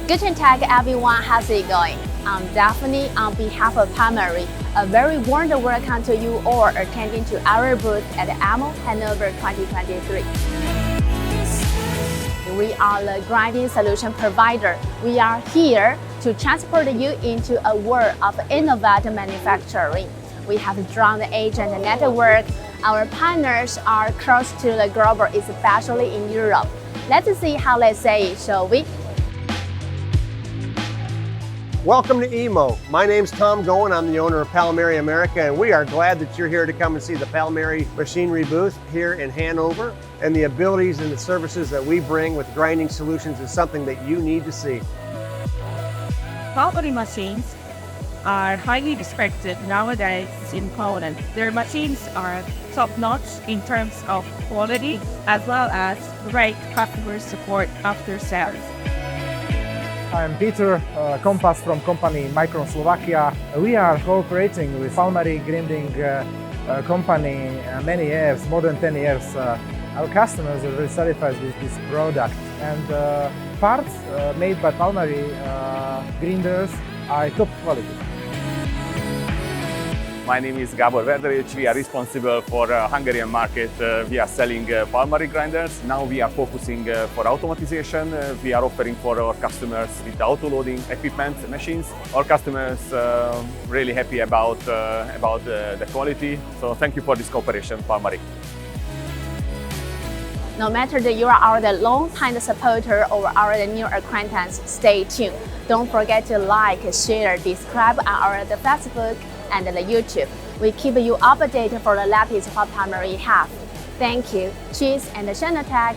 Guten Tag everyone, how's it going? I'm Daphne on behalf of Palmary. A very warm welcome to you all attending to our booth at EMO Hannover 2023. We are the grinding solution provider. We are here to transport you into a world of innovative manufacturing. We have strong agent network. Our partners are close to the globe, especially in Europe. Let's see how they say it, shall we? Welcome to EMO. My name's Tom Goen. I'm the owner of Palmary America, and we are glad that you're here to come and see the Palmary Machinery booth here in Hanover. And the abilities and the services that we bring with grinding solutions is something that you need to see. Palmary machines are highly respected nowadays in Poland. Their machines are top-notch in terms of quality as well as great customer support after sales. I'm Peter Kompas from company Micron Slovakia. We are cooperating with Palmary Grinding company many years, more than 10 years. Our customers are very satisfied with this product, and parts made by Palmary grinders are top quality. My name is Gábor Verderich. We are responsible for Hungarian market. We are selling Palmary grinders. Now we are focusing for automatization. We are offering for our customers with the auto-loading equipment, machines. Our customers really happy about the quality. So thank you for this cooperation, Palmary. No matter that you are the long-time supporter or the new acquaintance, stay tuned. Don't forget to like, share, subscribe on our Facebook and the YouTube. We keep you updated for the latest what Palmary have. Thank you. Cheers and Centerless.